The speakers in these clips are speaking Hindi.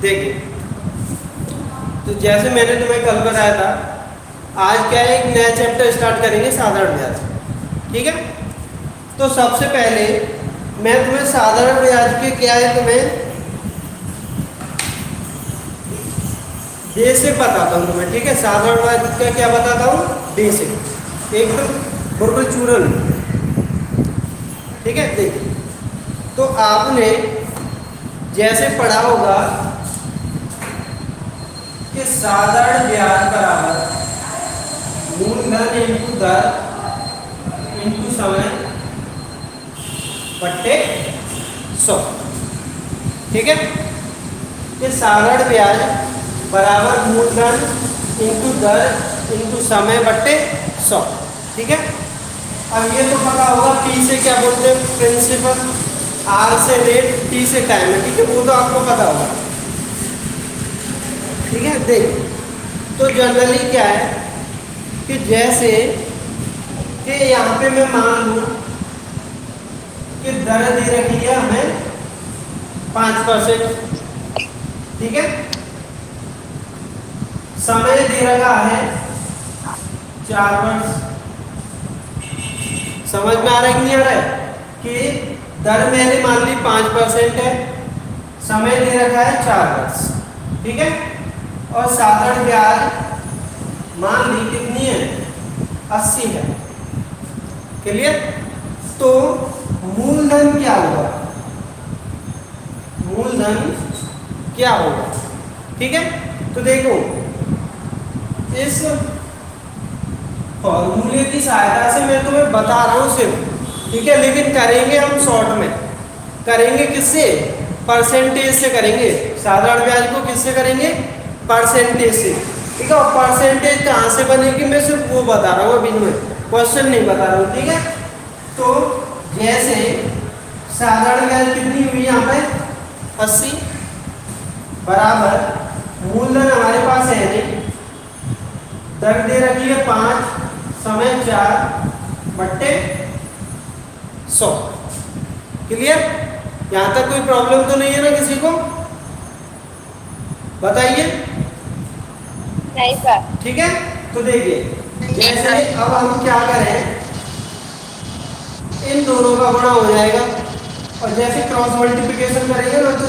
देखिए, तो जैसे मैंने तुम्हें कल बताया था, आज क्या है, एक नया चैप्टर स्टार्ट करेंगे साधारण ब्याज। ठीक है, तो सबसे पहले मैं तुम्हें साधारण ब्याज के क्या है तुम्हें बेसिक बताता हूँ तुम्हें। ठीक है, साधारण ब्याज का क्या बताता हूँ, बेसिक, एकदम बिल्कुल चूरन। ठीक है, देखिए, तो आपने जैसे पढ़ा होगा कि साधारण ब्याज बराबर मूलधन इंटू दर इंटू समय बट्टे 100। ठीक है, ये साधारण ब्याज बराबर मूलधन इंटू दर इंटू समय बट्टे 100। ठीक है, अब ये तो पता होगा पी से क्या बोलते हैं प्रिंसिपल, आर से रेट, टी से टाइम है। ठीक है, वो तो आपको पता होगा। ठीक है, देख, तो जनरली क्या है कि जैसे कि यहाँ पे मैं मान लूँ कि दर दे रखी है हमें 5%। ठीक है, समय दे रखा है 4 वर्ष। समझ में आ रहा है कि नहीं आ रहा है कि दर मैंने मान ली 5% है, समय दे रखा है 4 वर्ष। ठीक है, और साधारण ब्याज मान ली कितनी है, 80 है। क्लियर? तो मूलधन क्या होगा, मूलधन क्या होगा? ठीक है, तो देखो, इस फॉर्मूले की सहायता से मैं तुम्हें बता रहा हूं सिर्फ। ठीक है, लेकिन करेंगे हम शॉर्ट में, करेंगे किससे, परसेंटेज से करेंगे। साधारण ब्याज को किससे करेंगे, परसेंटेज से। ठीक है, और परसेंटेज कहाँ से बनेगी मैं सिर्फ वो बता रहा हूँ, अभी मैं क्वेश्चन नहीं बता रहा हूँ। ठीक है, तो जैसे साधारण ब्याज कितनी हुई यहाँ पे 80 बराबर मूलधन हमारे पास है नहीं, दर दे रखी है 5, समय 4 बट्टे 100। क्लियर? यहां तक कोई प्रॉब्लम तो नहीं है ना किसी को, बताइए। नहीं सर। ठीक है, तो देखिए, जैसे अब हम क्या करें, इन दोनों का गुणा हो जाएगा, और जैसे क्रॉस मल्टीप्लिकेशन करेंगे ना तो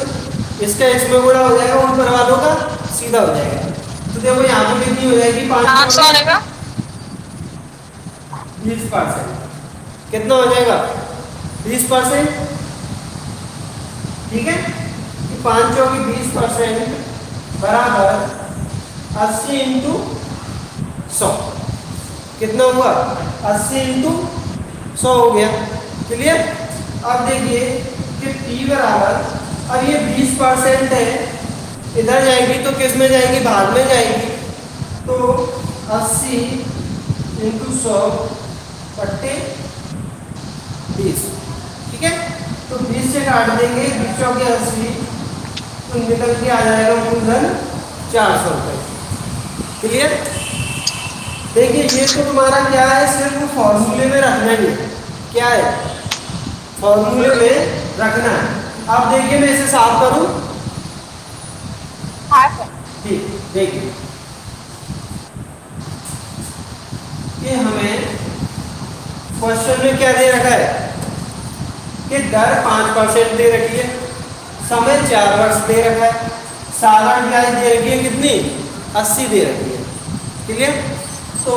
इसका इसमें गुणा हो जाएगा, ऊपर वालों का सीधा हो जाएगा। तो देखो यहाँ पे कितनी हो जाएगी, 5 20%। कितना हो जाएगा, 20%। ठीक है, 5 चौकी 20% बराबर 80 इंटू 100। कितना हुआ, 80 इंटू 100 हो गया। क्लियर? अब देखिए कि P बराबर, अब ये 20% है, इधर जाएगी तो किस में जाएगी, भाग में जाएगी। तो 80 इंटू 100 बट्टे 20। ठीक है, तो 20 से काट देंगे, 20 चौके 80, तो निकल के आ जाएगा मूलधन 400 रुपये। क्लियर? देखिए, ये तो तुम्हारा क्या है, सिर्फ फॉर्मूले में रखना ही है। क्या है, फॉर्मूले में रखना है। अब देखिए, मैं इसे साफ करूं। हाँ सर। ठीक, देखिए कि हमें क्वेश्चन में क्या दे रखा है कि दर 5% दे रखी है, समय 4 वर्ष दे रखा है, साधारण ब्याज दे रखी है कितनी, 80 दे रखी है। क्लियर? तो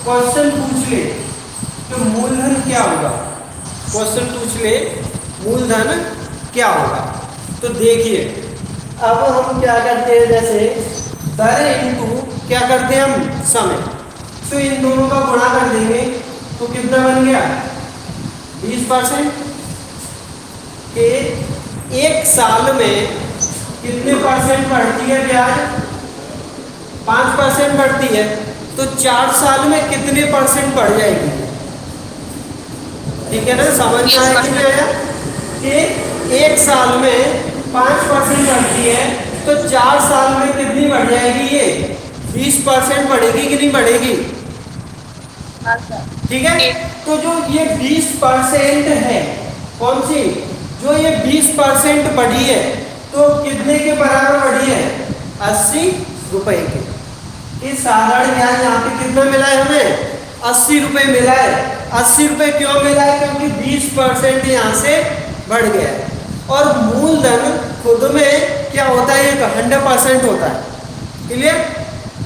क्वेश्चन पूछ ले तो मूलधन क्या होगा, क्वेश्चन पूछ ले मूलधन क्या होगा। तो देखिए, अब हम क्या करते हैं, जैसे दर इंटू क्या करते हैं हम, समय, तो इन दोनों का गुणा कर देंगे तो कितना बन गया, 20%। के एक साल में कितने परसेंट बढ़ती है ब्याज, 5% बढ़ती है, तो 4 साल में कितने परसेंट बढ़ जाएगी। ठीक है ना, समझ में आया कि नहीं आया कि एक साल में 5% बढ़ती है तो 4 साल में कितनी बढ़ जाएगी, ये 20% बढ़ेगी कि नहीं बढ़ेगी। ठीक है, तो जो ये 20% है, कौन सी, जो ये 20% बढ़ी है, तो कितने के बराबर बढ़ी है? 80 रुपए के। ये साधारण ब्याज यहाँ पे कितना मिला है हमें? 80 रुपए मिला है। 80 रुपए क्यों मिला है? क्योंकि 20% यहाँ से बढ़ गया है। और मूलधन खुद में क्या होता है? 100% होता है। क्लियर?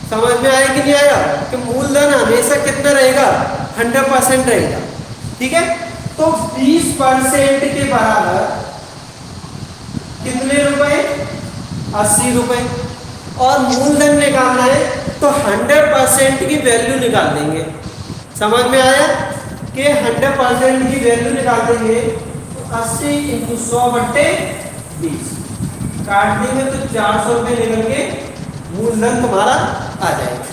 समझ में आया कि नहीं आया? कि मूलधन हमेशा कितना रहेगा? 100% रहेगा। ठीक है, तो 20% के बराबर कितने रुपए? 80 रुपए। और मूलधन निकालना है तो 100% की वैल्यू निकाल देंगे। समझ में आया कि 100% की वैल्यू निकाल देंगे तो 80 × 100/20 काट देंगे तो 400 रुपये निकल के मूलधन तुम्हारा आ जाएगा।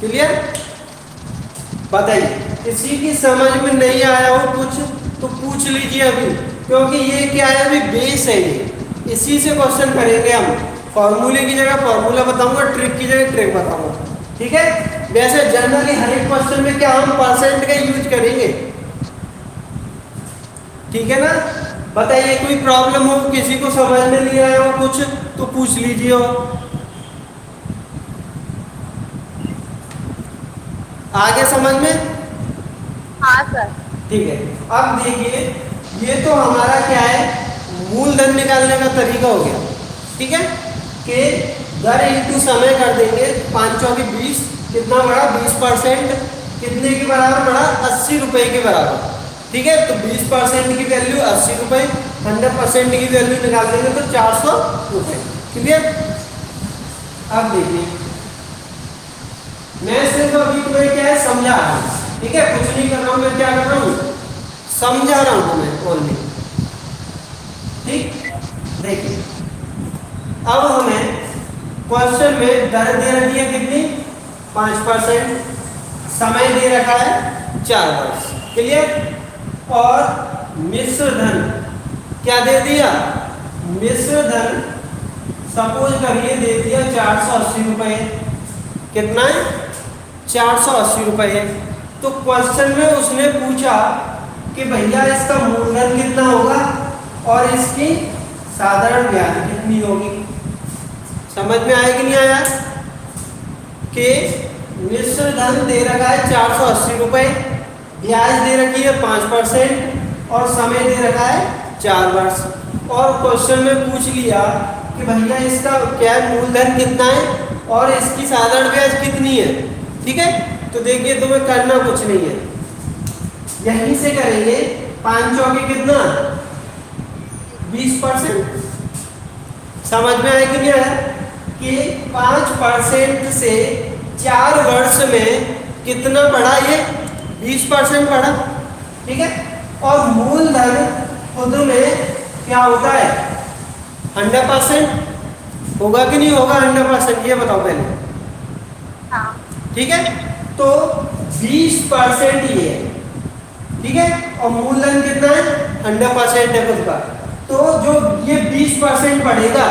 क्लियर? बताइए, किसी की समझ में नहीं आया हो कुछ तो पूछ लीजिए अभी, क्योंकि ये क्या है? अभी बेस है ये, इसी से क्वेश्चन करेंगे हम। फॉर्मूले की जगह फॉर्मूला बताऊंगा, ट्रिक की जगह ट्रिक बताऊंगा। ठीक है, वैसे जनरली हर एक क्वेश्चन में क्या हम परसेंट का यूज करेंगे। ठीक है ना? बताइए, कोई प्रॉब्लम हो, किसी को समझ में नहीं आया हो कुछ तो पूछ लीजिए। और आगे समझ में? हाँ सर। ठीक है, अब देखिए, ये तो हमारा क्या है? मूलधन निकालने का तरीका हो गया। ठीक है, कि दर इंटू समय कर देंगे। 5 चौके 20, कितना बढ़ा? 20%। कितने के बराबर बढ़ा? 80 रुपए के बराबर। ठीक है, तो 20% की वैल्यू 80 रुपए, 100% की वैल्यू निकाल देंगे तो 400 रुपए। क्लियर? अब देखिए, मैं सिर्फ अभी तुम्हें क्या है? समझा रहा हूँ। ठीक है, कुछ नहीं कर रहा हूँ, मैं क्या कर रहा हूँ? समझा रहा हूँ तुम्हें ओनली। ठीक, देखिए, अब हमें क्वेश्चन में दर दे रखी है कितनी? 5%। समय दे रखा है 4 वर्ष। क्लियर? और मिश्र धन क्या दे दिया? मिश्र धन सपोज करिए दे दिया 480 रुपए। कितना है? 480 रुपए है। तो क्वेश्चन में उसने पूछा कि भैया इसका मूलधन कितना होगा और इसकी साधारण ब्याज कितनी होगी। समझ में आया कि नहीं आया? कि मिश्र धन दे रखा है 480 रुपए, ब्याज दे रखी है 5% और समय दे रखा है 4 वर्ष। और क्वेश्चन में पूछ लिया कि भैया इसका क्या मूलधन कितना है और इसकी साधारण ब्याज कितनी है। ठीक है, तो देखिए, तुम्हें करना कुछ नहीं है, यहीं से करेंगे। 5 चौके कितना? 20%। समझ में आया कि नहीं आया? कि 5% से 4 वर्ष में कितना बढ़ा? ये 20% बढ़ा। ठीक है, और मूलधन खुद में क्या होता है? 100% होगा कि नहीं होगा? 100% ये बताओ पहले। हाँ। ठीक है, तो 20% ये है। ठीक है, और मूलधन कितना है? 100% है खुद का। तो जो ये 20% बढ़ेगा,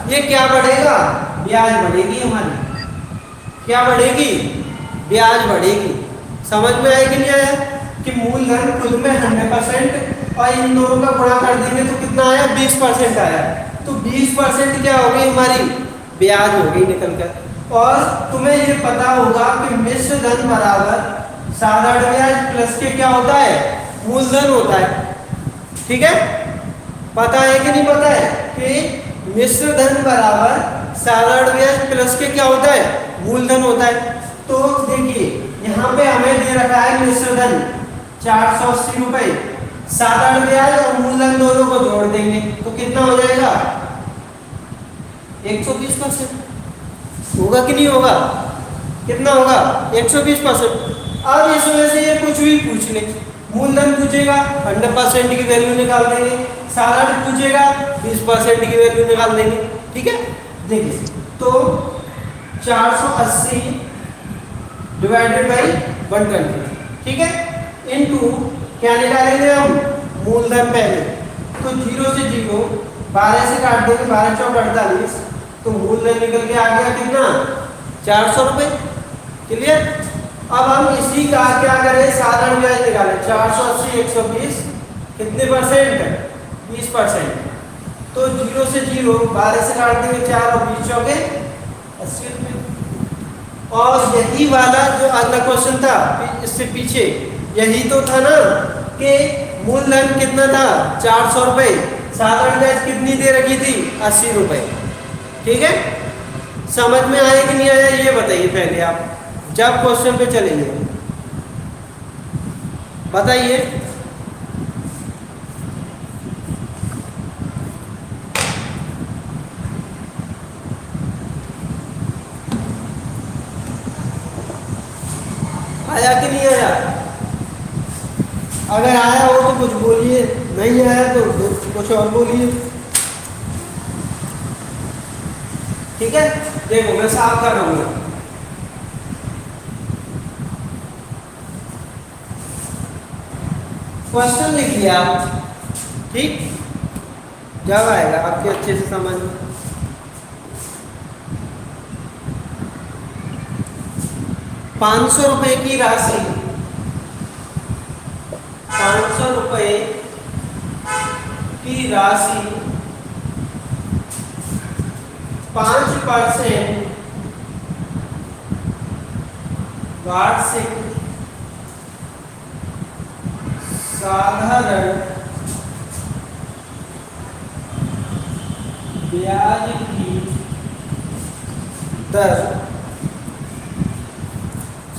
ये क्या बढ़ेगा? ब्याज बढ़ेगी हमारी। क्या बढ़ेगी? ब्याज बढ़ेगी। समझ में आया कि नहीं आया? कि मूलधन खुद में 100% और इन दोनों का गुणा कर देंगे तो कितना आया? 20% आया। तो 20% क्या हो गई हमारी? ब्याज हो गई निकल कर। और तुम्हें ये पता होगा कि मिश्र धन बराबर साधारण ब्याज प्लस के क्या होता है? मूलधन होता है। ठीक है, पता है कि नहीं पता है? कि मिश्र धन बराबर साधारण ब्याज प्लस के क्या होता है? मूलधन होता है। तो देखिए, यहाँ पे हमें दे रखा है मिश्र धन 480 रुपए, साधारण ब्याज और मूलधन दोनों को जोड़ देंगे तो कितना हो जाएगा? 120%। होगा कि नहीं होगा? कितना होगा? 120%। अब इसमें से ये कुछ भी पूछ ले, मूलधन पूछेगा 100% की वैल्यू निकाल देंगे, साधारण पूछेगा 20% की वैल्यू निकाल देंगे। ठीक है, देखिए, तो 480 डिवाइडेड बाई 120। ठीक है, इनटू क्या निकालेंगे हम? मूलधन पहले तो 0 से 0, 12 से काट देंगे, 12 चौक 48, तो मूलधन निकल के आ गया कितना? 400 रुपए। क्लियर? अब हम इसी का क्या करें? साधारण ब्याज निकालें। 480 120 कितने परसेंट? 20%। तो 0 से 0, 12 से काट देंगे 4 और 20 चौके 80 रुपये। और यही वाला जो अगला क्वेश्चन था इससे पीछे, यही तो था ना कि मूलधन कितना था 400 रुपये, साधारण ब्याज कितनी दे रखी थी 80 रुपये। ठीक है, समझ में आया कि नहीं आया ये बताइए पहले आप, जब क्वेश्चन पे चलेंगे बताइए। आया कि नहीं आया? अगर आया हो तो कुछ बोलिए, नहीं आया तो कुछ और बोलिए। ठीक है, देखो मैं साफ कर रहा हूँ। क्वेश्चन लिख लिया आप, ठीक, जब आएगा आपके अच्छे से समझ में। 500 रुपए की राशि, 500 रुपए की राशि 5% वार्षिक साधारण ब्याज की दर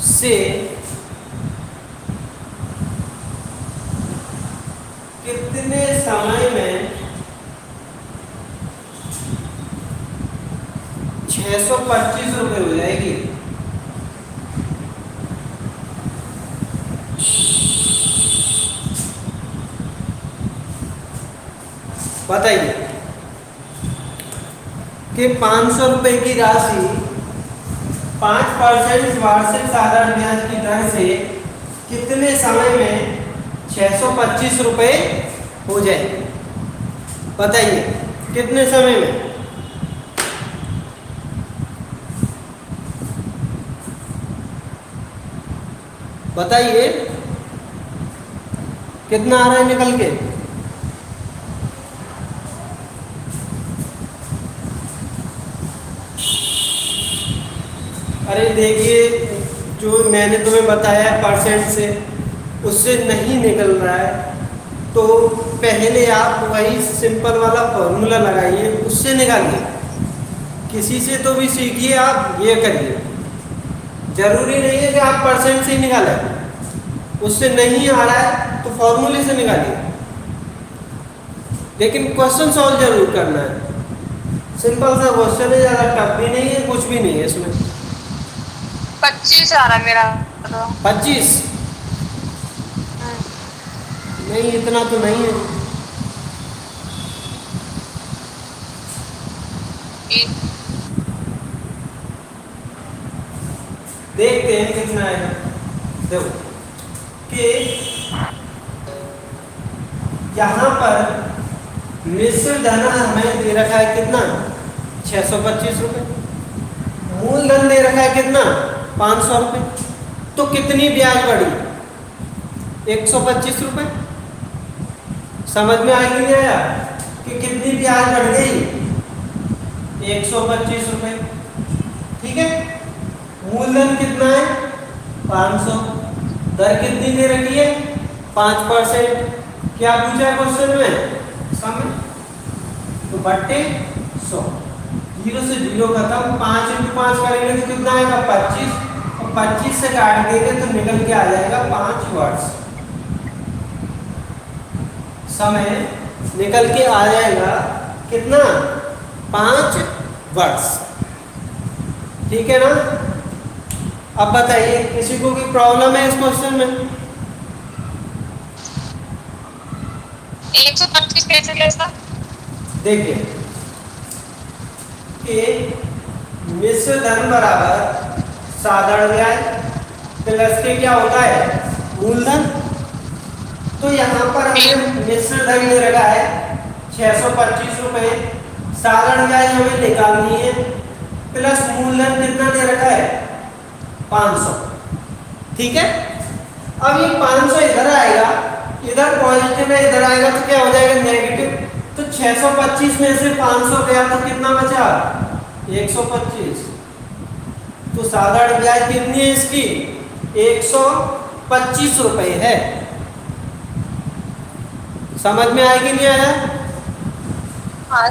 से कितने समय में 625 रुपये हो जाएगी? बताइए कि 500 रुपए की राशि 5% वार्षिक साधारण ब्याज की दर से कितने समय में 625 रुपए हो जाए? बताइए कितने समय में? बताइए कितना आ रहा है निकल के? अरे देखिए, जो मैंने तुम्हें बताया परसेंट से, उससे नहीं निकल रहा है तो पहले आप वही सिंपल वाला फॉर्मूला लगाइए, उससे निकालिए। किसी से तो भी सीखिए, आप ये करिए। जरूरी नहीं है कि आप परसेंट से ही निकालें, उससे नहीं आ रहा है तो फॉर्मूले से निकालिए, लेकिन क्वेश्चन सॉल्व जरूर करना है। सिंपल सा क्वेश्चन है, ज़्यादा टफ भी नहीं है, कुछ भी नहीं है इसमें। 25 आ रहा मेरा। 25? नहीं, इतना तो नहीं है। देखते हैं कितना आएगा। देखो कि यहाँ पर मिश्र धन हमें दे रखा है कितना 625 रुपये, मूलधन दे रखा है कितना 500 रुपये, तो कितनी ब्याज बढ़ी 125 रुपये। समझ में आएगी नहीं आया कि कितनी ब्याज बढ़ गई 125 रुपये। ठीक है, मूलधन कितना है 500, दर कितनी दे रखी है 5%। क्या पूछा है क्वेश्चन में? समय, तो बट्टे 100, 0 से 0 खत्म, 5 × 5 करेंगे तो कितना आएगा 25, और 25 से काट देंगे तो निकल के आ जाएगा 5 वर्ष। समय निकल के आ जाएगा कितना 5 वर्ष। ठीक है ना? अब बताइए किसी को कोई प्रॉब्लम है इस क्वेश्चन में? 125 कैसे कैसा? देखिए कि मिश्र धन बराबर साधारण ब्याज प्लस के क्या होता है मूलधन। तो यहाँ पर हमें मिश्र धन दे रखा है 625 रुपये, साधारण ब्याज हमें निकालनी है, प्लस मूलधन कितना दे रखा है 500। ठीक है, अब ये 500 इधर आएगा, इधर पॉजिटिव है, इधर आएगा तो क्या हो जाएगा नेगेटिव, तो 625 में से 500 गया तो कितना बचा? 125। तो साधारण ब्याज कितनी है इसकी? 125 रुपए है। समझ में आया कि नहीं आया? हाँ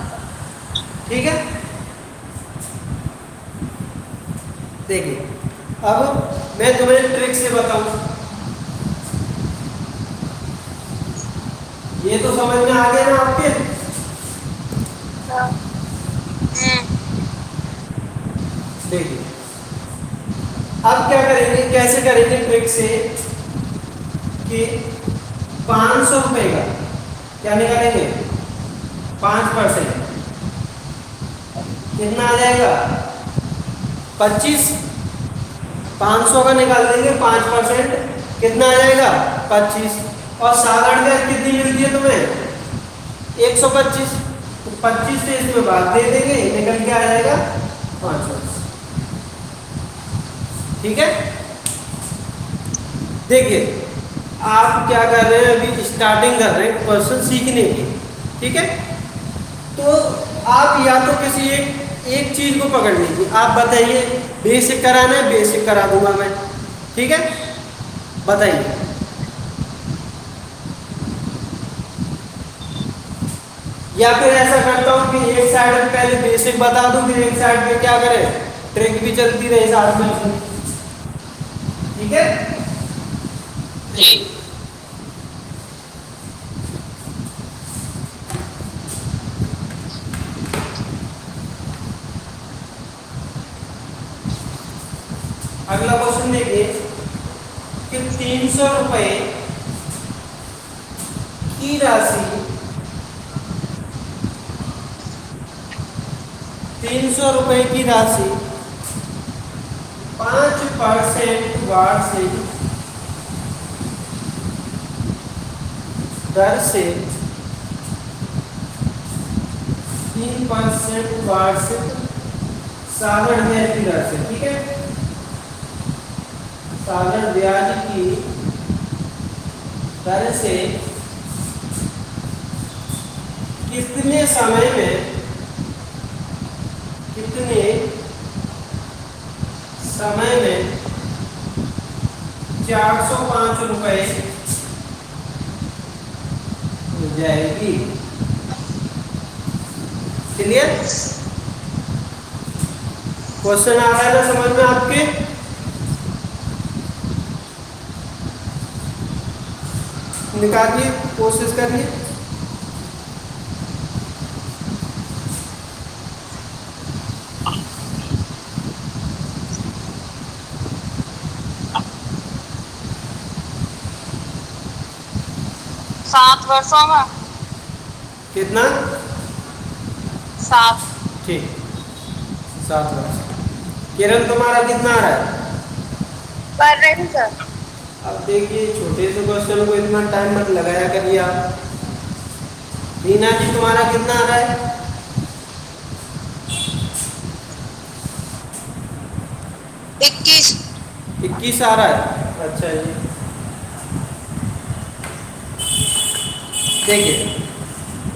ठीक है, देखिए अब मैं तुम्हें ट्रिक से बताऊं। ये तो समझ में आ गया ना आपके? सर। देखिए अब क्या करेंगे, कैसे करेंगे ट्रिक से कि 500 रुपए का क्या निकालेंगे? 5%। कितना आ जाएगा? 25। 500 का निकाल देंगे 5%, कितना आ जाएगा? 25। और साधारण ब्याज कितनी मिलती है तुम्हें? 125। तो 25 से इसमें बात दे देंगे, निकल के आ जाएगा 500। ठीक है, देखिए आप क्या कर रहे हैं, अभी स्टार्टिंग कर रहे हैं पर्सन सीखने की। ठीक है, तो आप या तो किसी एक चीज को पकड़ लीजिए। आप बताइए बेसिक कराना है, बेसिक करा दूंगा मैं। ठीक है, बताइए। या फिर ऐसा करता हूँ कि एक साइड में पहले बेसिक बता दूं, फिर एक साइड में क्या करें, ट्रिक भी चलती रहे साथ में। ठीक है, जी। अगला क्वेश्चन देखिए कि 300 रुपए की राशि 300 रुपए की राशि 5% वार्षिक दर से 3% वार्षिक साधारण ब्याज की दर से, ठीक है, साधारण ब्याज की दर से कितने समय में 405 रुपए हो जाएगी। क्लियर? क्वेश्चन आ रहा है ना समझ में आपके? निकालिए, कोशिश करिए। सात वर्षों में कितना? 7। ठीक, 7 वर्ष। किरण तुम्हारा कितना आ रहा है? कर रहे थे सर। अब देखिए छोटे से क्वेश्चन को इतना टाइम मत लगाया करिए आप। रीना जी तुम्हारा कितना आ रहा है? 21 आ रहा है। अच्छा जी, देखिए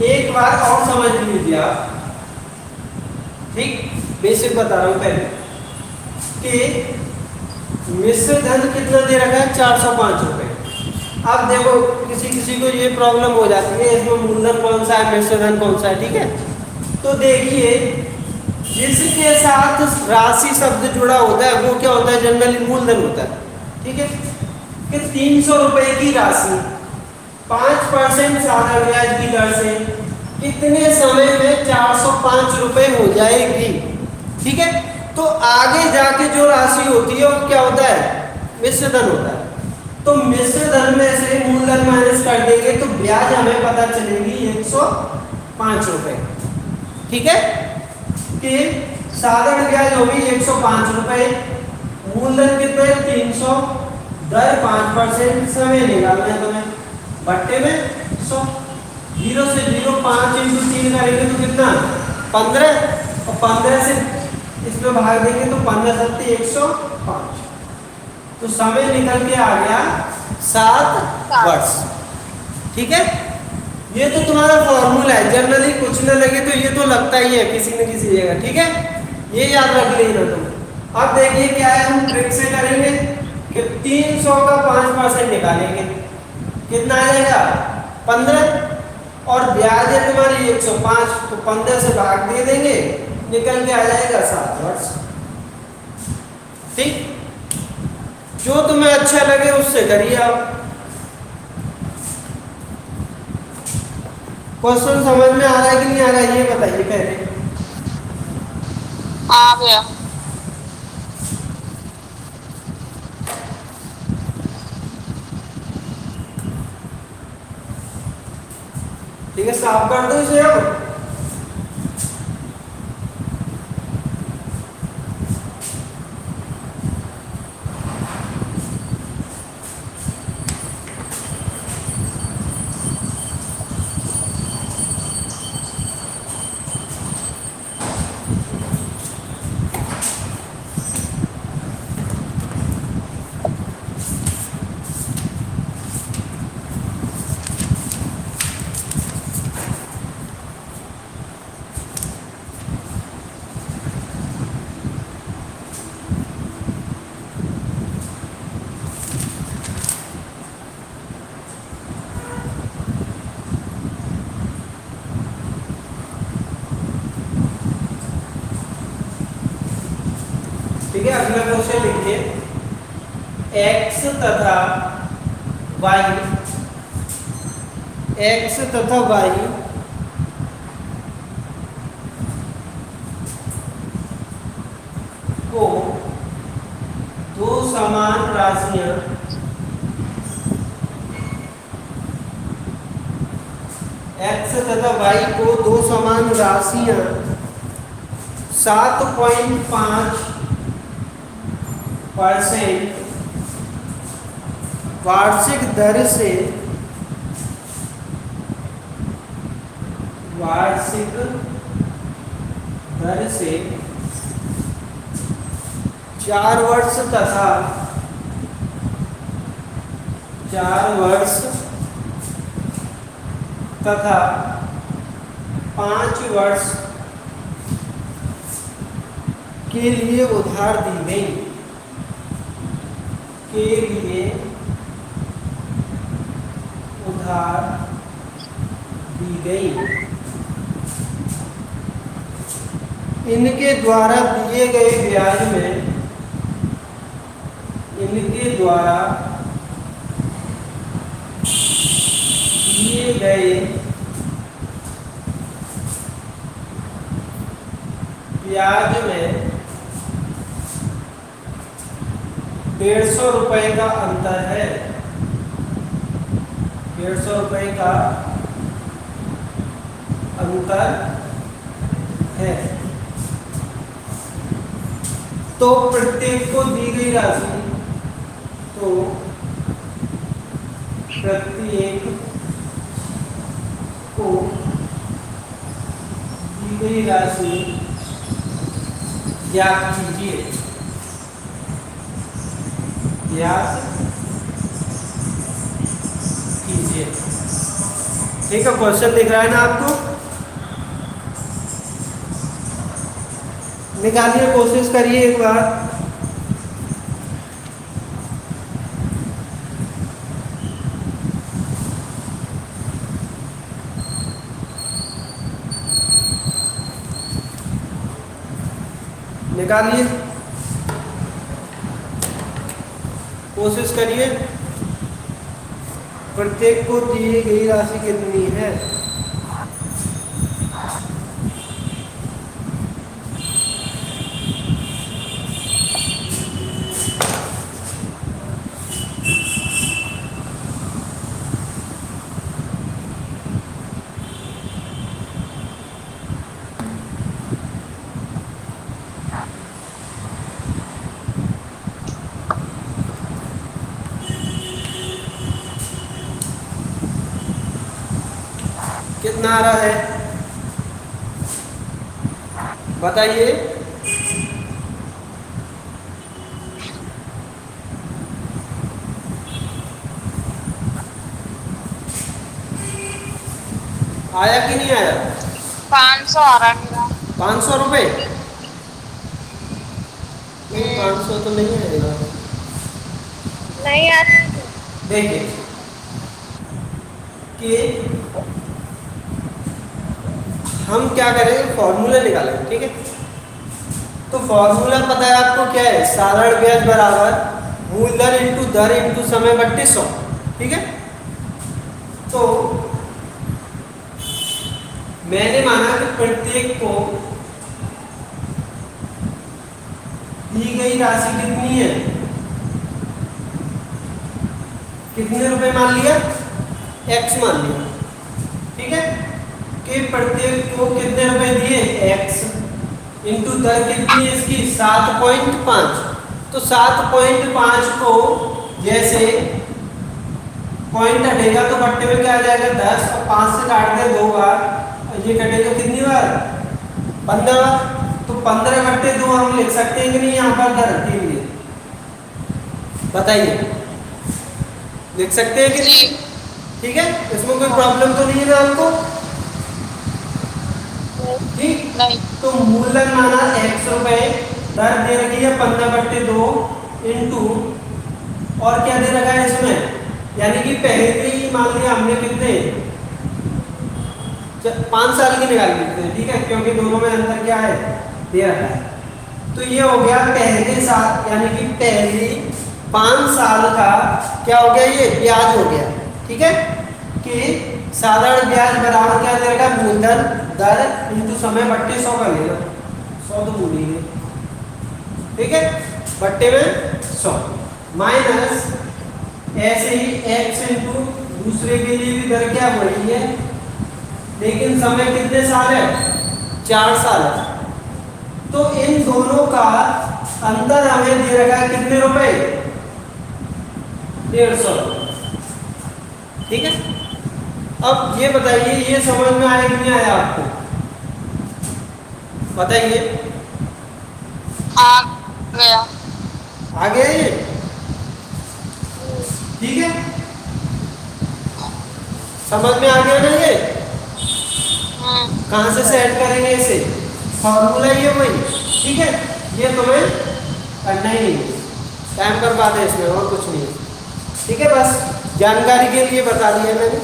एक बार और समझ लीजिए आप। ठीक, बेसिक बता रहा हूं पहले कि मिश्र धन कितना दे रखा है? 405 रुपए। अब देखो किसी को ये प्रॉब्लम हो जाती है, इसमें मूलधन कौन सा है, मिश्र धन कौन सा है। ठीक है, तो देखिए जिसके साथ राशि शब्द जुड़ा होता है वो क्या होता है? जनरली मूलधन होता है। ठीक है, कि 300 रुपए की राशि 5% साधारण ब्याज की दर से कितने समय में 405 रुपए हो जाएगी। ठीक है, तो आगे जाके जो राशि होती है वो क्या होता है? मिश्र धन होता है। तो मिश्र धन में से मूलधन माइनस कर देंगे तो ब्याज हमें पता चलेगी 105 रुपए। ठीक है, कि साधारण ब्याज होगी 105 रुपए, मूलधन कितना है? 300, दर 5%, समय निकालना है तुम्हें बट्टे में 100। 0 से 0 5 इंटू 3 करेंगे तो कितना? 15, और 15 से इसमें भाग देंगे तो 15 सत्ते 105। तो समय निकल के आ गया 7 वर्ष। ठीक है, ये तो तुम्हारा फॉर्मूला है, जनरली कुछ ना लगे तो ये तो लगता ही है किसी न किसी जगह, ठीक है, ये याद रख लेना तुम। अब देखिए क्या है, हम ट्रिक से करेंगे कि 300 का 5% निकालेंगे, कितना आ जाएगा 15, और ब्याज है तुम्हारी 105, तो 15 से भाग दे देंगे, निकल के आ जाएगा 7 वर्ष। ठीक, जो तुम्हें अच्छा लगे उससे करिए आप। क्वेश्चन समझ में आ रहा है कि नहीं आ रहा है, ये बताइए पहले। आ गया। ठीक है, साफ कर दो इसे अब। ठीक है, अगला क्वेश्चन लिखिए, x तथा y, x तथा y को दो समान राशियां x तथा y को दो समान राशियां 7.5% वार्षिक दर से 4 वर्ष तथा 5 वर्ष के लिए उधार दी गई, इनके द्वारा दिए गए ब्याज में, ₹150 का अंतर है, ₹150 का अंतर है। तो प्रत्येक को दी गई राशि, ज्ञात कीजिए। ठीक है, क्वेश्चन दिख रहा है ना आपको, निकालिए, कोशिश करिए एक बार। निकालिए, कोशिश करिए। प्रत्येक को दी गई राशि कितनी है? कितना आ रहा है बताइए। आया कि नहीं आया? 500 आ रहा मेरा। 500 रुपये? नहीं, 500 तो नहीं आएगा। नहीं आ रहा है। देखिए कि हम क्या करेंगे, फॉर्मूला निकालेंगे, ठीक है। तो फॉर्मूला पता है आपको क्या है, साधारण ब्याज बराबर मूलधन इंटू दर इंटू समय बट्टे 100, ठीक है। तो मैंने माना कि प्रत्येक को दी गई राशि कितनी है, कितने रुपए मान लिया, x मान लिया, ठीक है। कि प्रत्येक को कितने रुपए दिए, x, इंटू दर कितनी है इसकी 7.5। तो 7.5 को जैसे पॉइंट हटेगा तो बट्टे में क्या आ जाएगा 10, और 5 से काट दे 2 बार, और ये कटेगा कितनी बार, 15 बार। तो 15/2 हम लिख सकते हैं कि नहीं यहाँ पर दर के लिए, बताइए, लिख सकते हैं कि नहीं? ठीक है, इसमें कोई प्रॉब्लम तो नहीं है ना आपको? ठीक, नहीं। तो मूलधन माना x रुपए, दर दे रखी है 15/2 इंटू, और क्या दे रखा है इसमें, यानी कि पहले ही मान लिया हमने कितने 5 साल की निकाल लेते हैं, ठीक है, क्योंकि दोनों में अंतर क्या है, दे रखा है। तो ये हो गया पहले साल, यानी कि पहली 5 साल का क्या हो गया, ये ब्याज हो गया, ठीक है। कि साधारण ब्याज बराबर क्या दे रखा है, मूलधन दर इंटू समय बट्टे 100 का लेना, 100 तो भूल ही गए, ठीक है, बट्टे में 100 माइनस ऐसे ही x इंटू दूसरे के लिए भी दर क्या बढ़ी है, लेकिन समय कितने साल है, 4 साल है। तो इन दोनों का अंतर हमें दे रखा है कितने रुपए, 150, ठीक है। अब ये बताइए, ये समझ में आया कि नहीं आया आपको, बताइए। आ गया। आ गया ये, ठीक है, समझ में आ गया ना ये? कहाँ से सेट करेंगे इसे, फॉर्मूला ये वही, ठीक है। ये तुम्हें करना ही नहीं, टाइम बर्बाद है इसमें, और कुछ नहीं, ठीक है, बस जानकारी के लिए बता दिया मैंने।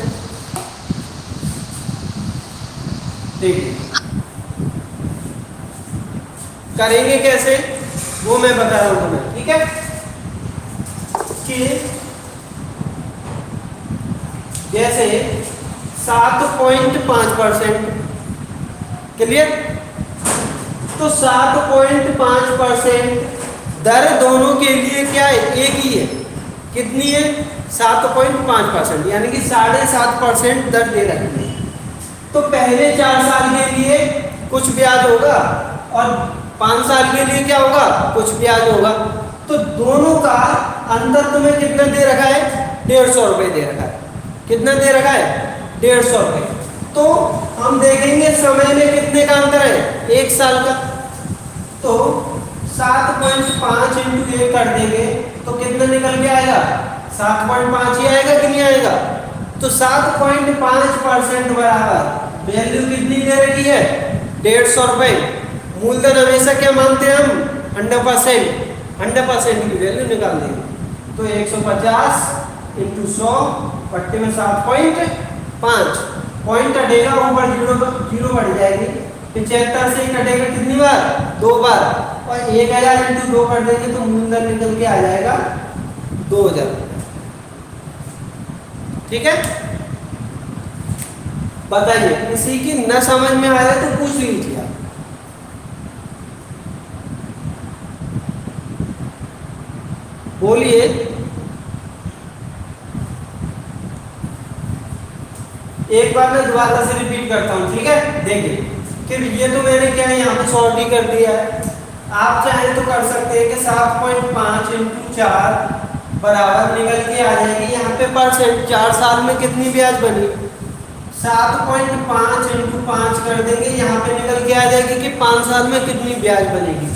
देखिए करेंगे कैसे वो मैं बता रहा हूं तुम्हें, ठीक है। कि जैसे 7.5%, क्लियर, तो 7.5% दर दोनों के लिए क्या है, एक ही है, कितनी है, 7.5%, यानी कि 7.5% दर दे रखी है। तो पहले 4 साल के लिए कुछ ब्याज होगा, और 5 साल के लिए क्या होगा, कुछ ब्याज होगा। तो दोनों का अंतर तुम्हें कितना दे रखा है, 150 रुपये दे रखा है, कितना दे रखा है, 150 रुपये। तो हम देखेंगे समय में कितने का अंतर है, 1 साल का। तो 7.5 इंटू 1 कर देंगे तो कितना निकल के आएगा, 7.5 ही आएगा कि नहीं आएगा। तो 7.5% बराबर वैल्यू कितनी दे रखी है, 150 रुपये। मूलधन हमेशा क्या मानते हैं हम, 100% की वैल्यू निकाल देंगे। तो 150 इंटू 100 पट्टे में 7.5, पॉइंट हटेगा ऊपर, जीरो बढ़ जाएगी, 75 से कटेगा कितनी बार, 2 बार, और 1000 इंटू 2 कर देंगे तो मूलधन निकल के आ जाएगा 2000, ठीक है। बताइए, किसी की न समझ में आया तो पूछ लीजिए आप। बोलिए, एक बार मैं दोबारा से रिपीट करता हूँ, ठीक है। देखिए कि ये तो मैंने क्या है यहाँ पे सॉर्ट ही कर दिया है, आप चाहें तो कर सकते हैं कि 7.5 इंटू 4 बराबर निकल के आ जाएगी यहाँ पे परसेंट, 4 साल में कितनी ब्याज बनी, 7.5 इंटू 5 कर देंगे, यहाँ पे निकल के आ जाएगी कि 5 साल में कितनी ब्याज बनेगी।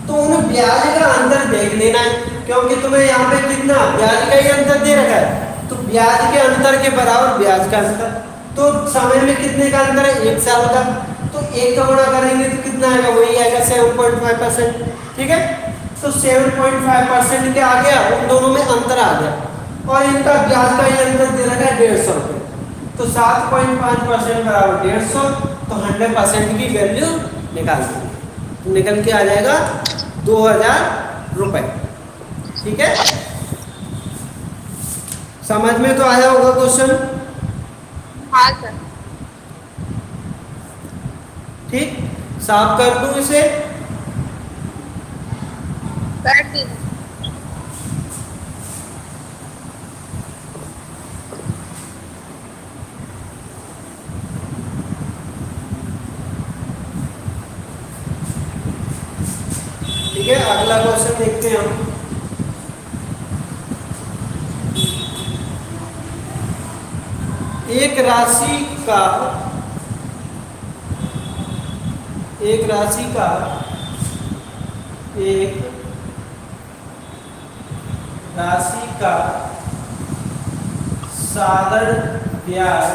तो उन ब्याज का अंतर देख लेना है, क्योंकि तुम्हें यहाँ पे कितना ब्याज का ही अंतर दे रखा है, तो ब्याज के अंतर के बराबर ब्याज का अंतर, तो समय में कितने का अंतर है, 1 साल का। तो 1 का गुणा करेंगे तो कितना आएगा, वही आएगा 7.5%। ठीक है, तो 7.5% क्या आ गया, उन दोनों में अंतर आ गया, और इनका ब्याज का ये अंतर दे रखा है 150 रुपये। तो 7.5% बराबर 150, तो 100% की वैल्यू निकाल देंगे, तो निकल के आ जाएगा 2000 रुपये। ठीक है, समझ में तो आया होगा क्वेश्चन। हाँ सर। ठीक, साफ कर दूं इसे। कर दीजिए। ठीक है, अगला क्वेश्चन देखते हैं हम। एक राशि का एक राशि का साधारण ब्याज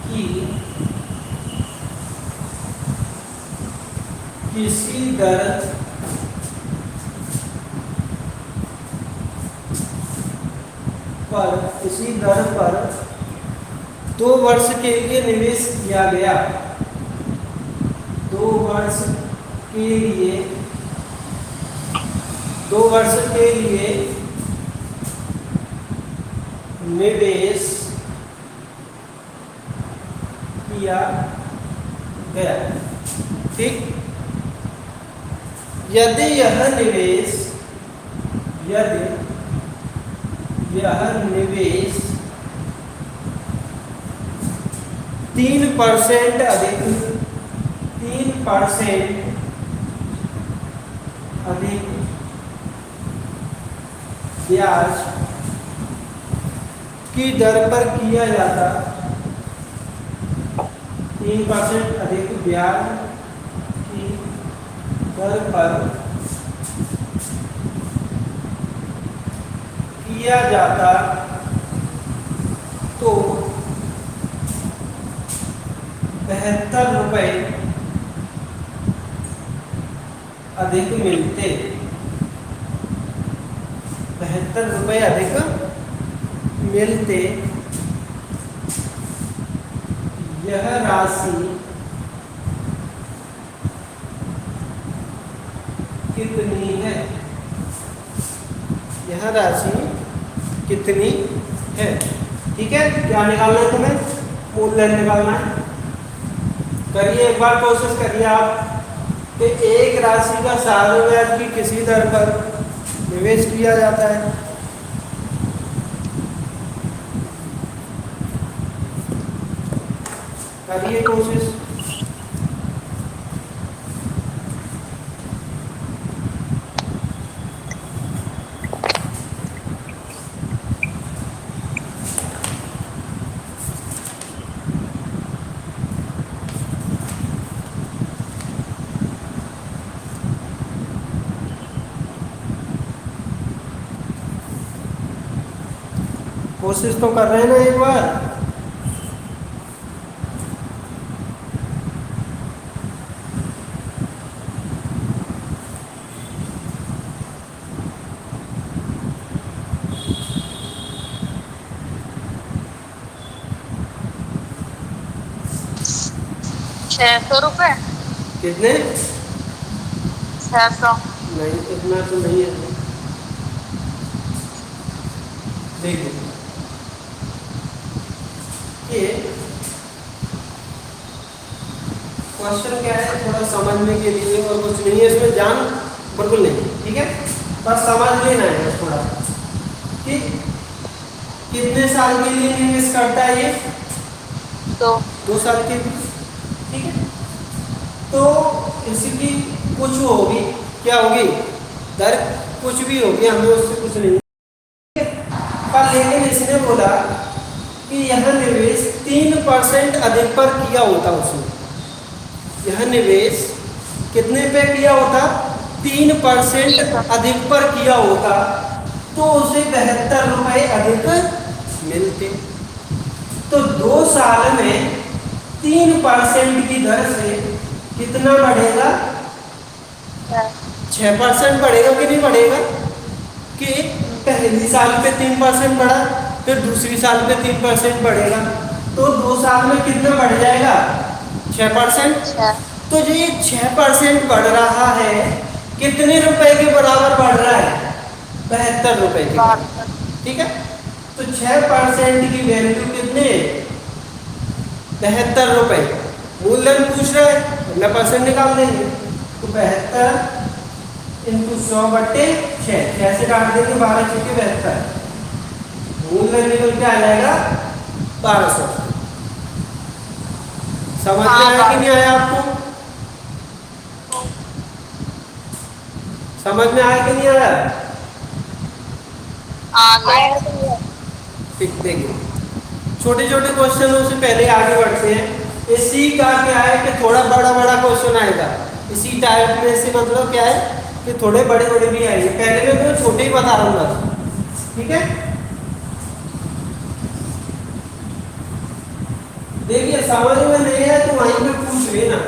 की किसी दर पर 2 वर्ष के लिए निवेश किया गया, 2 वर्ष के लिए 2 वर्ष के लिए निवेश किया गया। ठीक, यदि यह निवेश 3% अधिक ब्याज की दर पर किया जाता, 3% अधिक ब्याज की दर पर किया जाता तो 72 रुपये अधिक मिलते, 72 रुपये अधिक मिलते। यह राशि कितनी है, यह राशि कितनी है। ठीक है, क्या निकालना है तुम्हें, मूल्य निकालना है। करिए, एक बार कोशिश करिए आप कि एक राशि का साधारण ब्याज की किसी दर पर निवेश किया जाता है। करिए कोशिश। कोशिश तो कर रहे हैं ना एक बार। ₹600। कितने? 600। नहीं, इतना तो नहीं है। देखिए, ये क्वेश्चन क्या है, थोड़ा समझने के लिए, और कुछ नहीं है इसमें, जान बिल्कुल नहीं। ठीक है, बस समझ लेना है बस थोड़ा कि कितने साल के लिए निवेश करता है ये, 2 साल के लिए। ठीक है, तो इसकी कुछ होगी, क्या होगी, दर कुछ भी होगी, हमें उससे कुछ नहीं। पर लेकिन इसने बोला कि यह निवेश 3% अधिक पर किया होता, उसने यह निवेश कितने पे किया होता, 3% अधिक पर किया होता, तो उसे 72 रुपए अधिक मिलते। तो 2 साल में 3% की दर से कितना बढ़ेगा? 6% बढ़ेगा कि नहीं बढ़ेगा? कि पहली साल पे 3% बढ़ा, फिर दूसरी साल पे 3% बढ़ेगा, तो 2 साल में कितना बढ़ जाएगा? 6%। तो जो ये 6% बढ़ रहा है, कितने रुपए के बराबर बढ़ रहा है? 72 रुपए के बराबर। ठीक है, तो 6% की वैल्यू कितने? 72 रुपए। मूलधन पूछ रहा है, अपना परसेंट निकाल देंगे। तो 72 इंटू 100/6, 6 से काट देंगे, 12 चुके 72, मूलधन निकल के आ जाएगा 1200। समझ में आया कि नहीं आया आपको? समझ में आया कि नहीं आया? ठीक, देखिए छोटे छोटे क्वेश्चनों से पहले आगे बढ़ते हैं। इसी का क्या है कि थोड़ा बड़ा बड़ा क्वेश्चन आएगा इसी टाइप में से, मतलब क्या है कि थोड़े बड़े बड़े भी आएंगे। पहले मैं तो छोटे ही बता रहा हूँ, ठीक है। देखिए समझ में नहीं है तो वहीं पे पूछ लेना।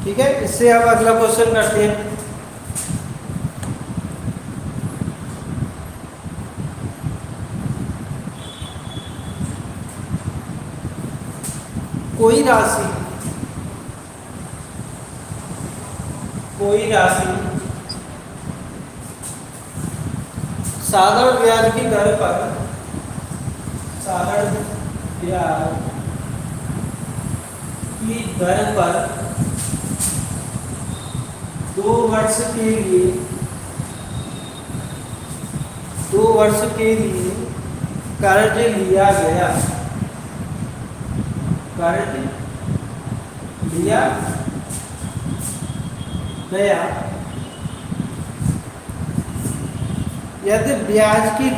ठीक है, इससे अब अगला क्वेश्चन करते हैं। कोई राशि साधारण ब्याज की दर पर 2 वर्ष के लिए कर्ज लिया गया यदि ब्याज की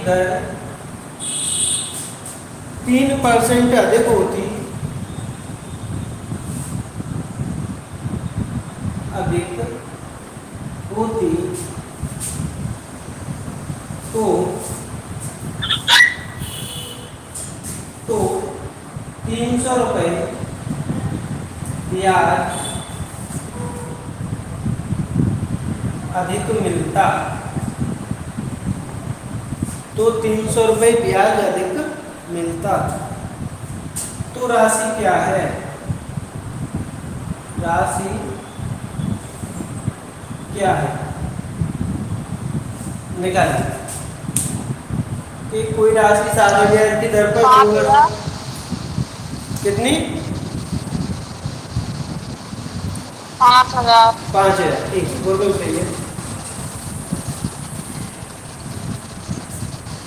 दर 3% अधिक होती तो 300 रुपए ब्याज अधिक मिलता। तो 300 रुपए ब्याज अधिक मिलता। तो राशि क्या है? निकालिए कि कोई राशि साधारण ब्याज की दर पर कितनी? 5,000। ठीक, बिल्कुल सही है।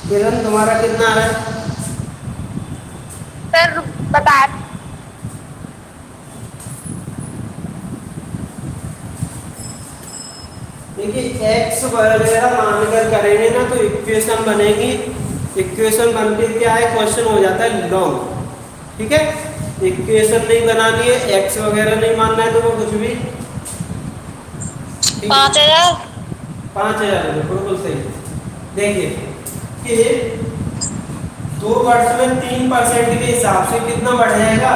किरण तुम्हारा कितना आ रहा है? सर बता। देखिए x वगैरह मानकर करेंगे ना तो इक्वेशन बनेगी। इक्वेशन बनके क्या है, क्वेश्चन हो जाता है लॉन्ग। ठीक है, इक्वेशन नहीं बनानी है, x वगैरह नहीं मानना है तो वो कुछ भी 5,000। 5,000 बिल्कुल सही। देखिए कि 2 वर्ष में 3% के हिसाब से कितना बढ़ जाएगा,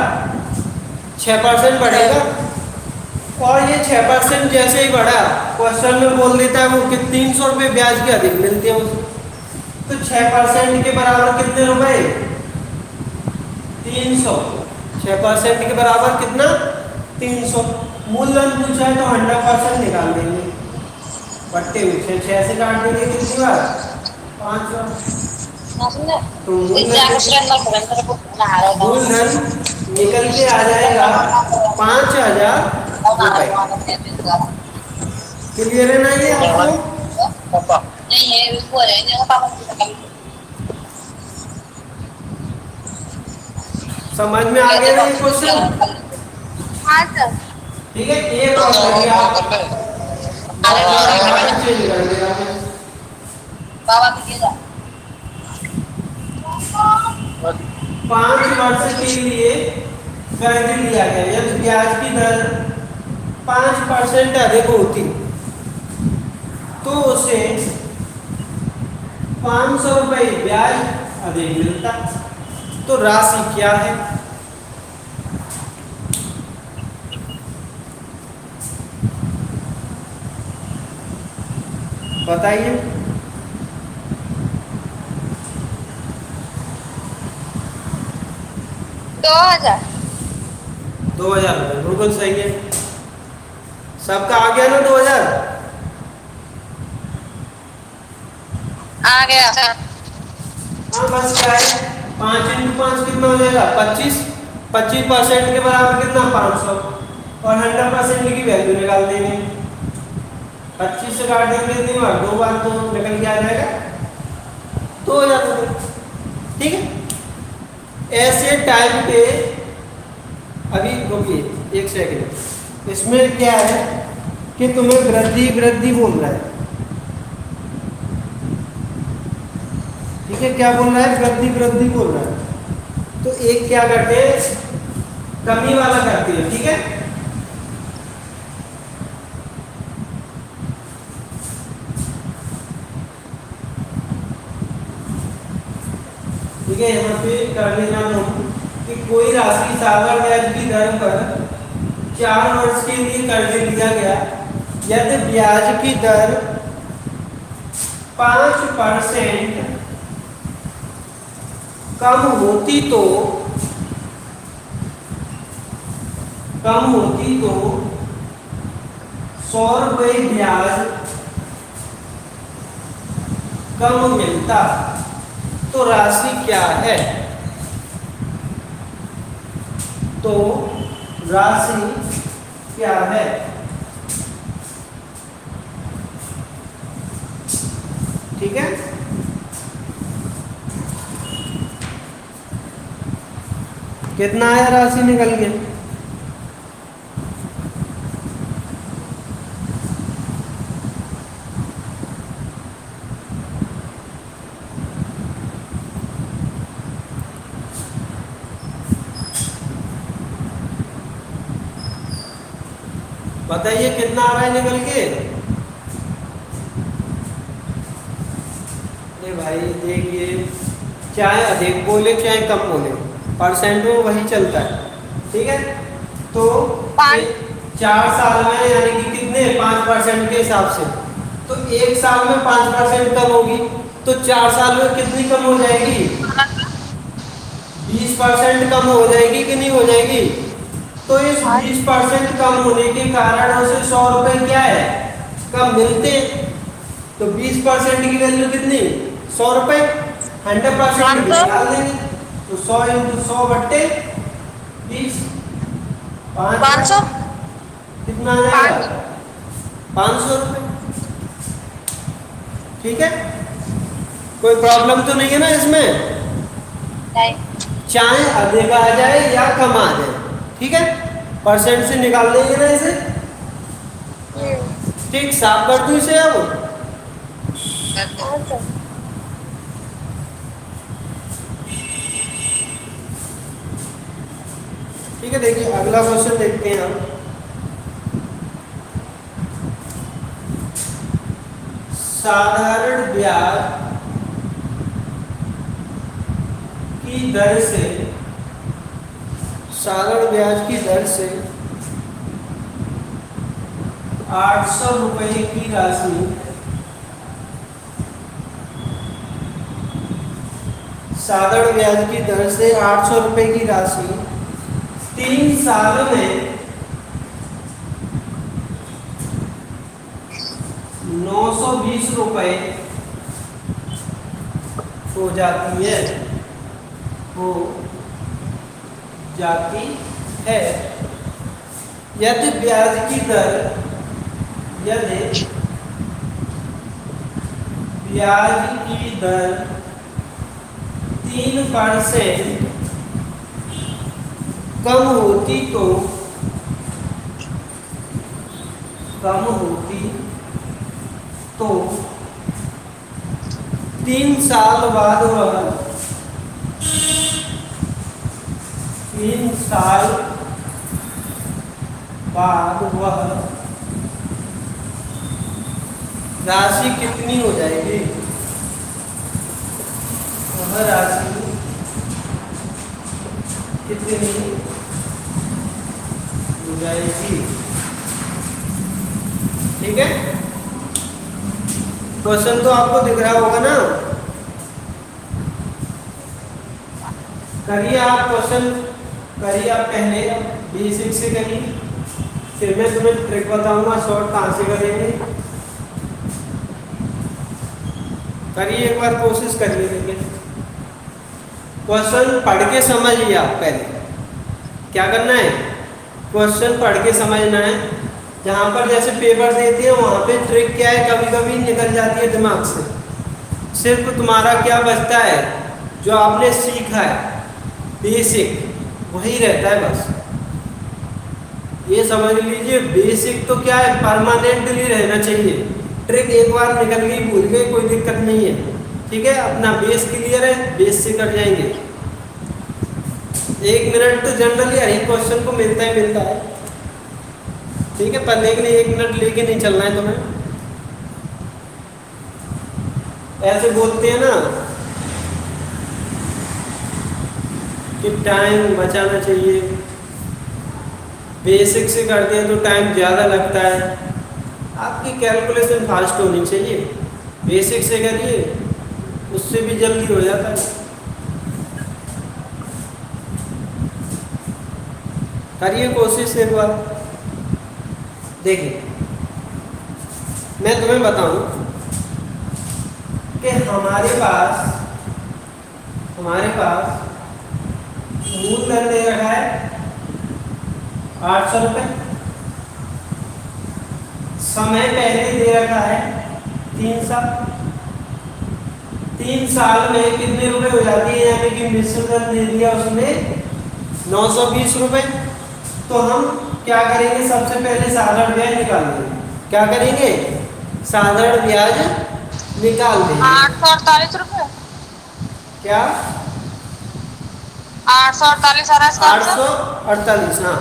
6% बढ़ेगा। और ये 6% जैसे ही बढ़ा, क्वेश्चन में बोल देता है वो कि 300 रुपये ब्याज के अधिक मिलते हैं उसे। तो 6% के बराबर कितने रुपए, 300। 6% के बराबर कितना, 300। मूलधन पूछा है तो 100% निकाल देंगे, बट्टे में 6 से काट देंगे कितनी बार, 5 बार। तो मूलधन निकल के आ जाएगा 5,000 रुपए। क्लियर है ना ये आपको? नहीं है वो है पापा। समझ में आ गया ना ये क्वेश्चन? हाँ सर। ठीक है, एक और करिए आप, चेंज कर देगा। बाबा कीजिएगा। 5 वर्ष के लिए कर्ज लिया गया, यदि ब्याज की दर 5% अधिक होती तो उसे 500 रुपये ब्याज अधिक मिलता। तो राशि क्या है? बताइए। 2000। 2000 रुपये बिल्कुल सही है। सबका आ गया ना 2000? आ गया सर। हाँ बस क्या है, 5 × 5 कितना हो जाएगा, 25। 25% के बराबर कितना, 500। और 100% की वैल्यू निकाल देंगे। 25 से काट देंगे कितनी बार, 2 बार, तो निकल के आ जाएगा 2000 रुपये। ठीक है, ऐसे टाइप के। अभी रुकिए 1 सेकेंड, इसमें क्या है कि तुम्हें वृद्धि वृद्धि बोल रहा है। ठीक है, क्या बोल रहा है, वृद्धि वृद्धि बोल रहा है। तो एक क्या करते हैं, कमी वाला करते हैं। ठीक है, ठीक है, यहाँ पे कर लेना हूँ कि कोई राशि साधारण ब्याज की दर पर 4 वर्ष के लिए कर्ज लिया गया, यदि ब्याज की दर 5% कम होती तो 100 रुपये ब्याज कम मिलता। तो राशि क्या है? तो राशि क्या है? ठीक है, कितना आया राशि निकल के? बताइए कितना आ रहा है निकल के? अरे भाई देखिए, चाहे अधिक बोले चाहे कम बोले, परसेंट में वही चलता है। ठीक है, तो 4 साल में यानी कि कितने, 5% के हिसाब से, तो 1 साल में 5% कम होगी, तो 4 साल में कितनी कम हो जाएगी, 20% कम हो जाएगी कि नहीं हो जाएगी? तो इस 20% कम होने के कारण उसे 100 रुपये क्या है, कम मिलते। तो 20% की वैल्यू कितनी, 100 रुपये। 100% निकाल देंगे, तो 100 × 100 बट्टे 20, 500 कितना आ जाएगा, 500 रुपये। ठीक है, कोई प्रॉब्लम तो नहीं है ना इसमें? नहीं। चाहे अधिक आ जाए या कम आ जाए, ठीक है, परसेंट से निकाल देंगे ना इसे। ठीक, साफ कर दूं इसे अब? ठीक है, देखिए अगला क्वेश्चन देखते हैं हम। साधारण ब्याज की दर से, साधारण ब्याज की दर से 800 रुपए की राशि साधारण ब्याज की दर से 800 रुपए की राशि 3 साल में 920 रुपए हो जाती है, हो जाती है। यदि ब्याज की दर, यदि ब्याज की दर 3% कम होती तो, कम होती तो 3 साल बाद वह, 3 साल बाद वह राशि कितनी हो जाएगी? वह राशि कितनी हो जाएगी? ठीक है, क्वेश्चन तो आपको दिख रहा होगा ना। करिए आप क्वेश्चन, करिए आप पहले बेसिक से करिए, फिर मैं तुम्हें ट्रिक बताऊंगा शॉर्ट कहाँ से करेंगे। करिए एक बार कोशिश करिए। देखिए क्वेश्चन पढ़ के समझिए। आप पहले क्या करना है, क्वेश्चन पढ़ के समझना है। जहाँ पर जैसे पेपर देते हैं वहाँ पे ट्रिक क्या है, कभी कभी निकल जाती है दिमाग से। सिर्फ तुम्हारा क्या बचता है, जो आपने सीखा है बेसिक वही रहता है बस। ये समझ लीजिए बेसिक तो क्या है, परमानेंटली रहना चाहिए। ट्रिक एक बार निकल गई, भूल गए, कोई दिक्कत नहीं है। ठीक है, अपना बेस क्लियर है, बेस से कर जाएंगे। 1 मिनट तो जनरली हर एक क्वेश्चन को मिलता है। ठीक है, पर लेकिन 1 मिनट लेके नहीं चलना है तुम्हें। ऐसे बोलते हैं ना कि टाइम बचाना चाहिए, बेसिक से करते हैं तो टाइम ज़्यादा लगता है। आपकी कैलकुलेशन फास्ट होनी चाहिए, बेसिक से करिए उससे भी जल्दी हो जाता है। करिए कोशिश एक बार। देखिए मैं तुम्हें बताऊं कि हमारे पास मूलधन दे रखा है 800 रुपये, समय पहले दे रखा है 3 साल। 3 साल में कितने रुपए हो जाती है, यानी कि मिश्रधन दे दिया उसने 920 रुपए। तो हम क्या करेंगे, सबसे पहले साधारण ब्याज निकाल देंगे। क्या करेंगे, साधारण ब्याज निकाल देंगे। 848 रुपए, क्या 848 848, हाँ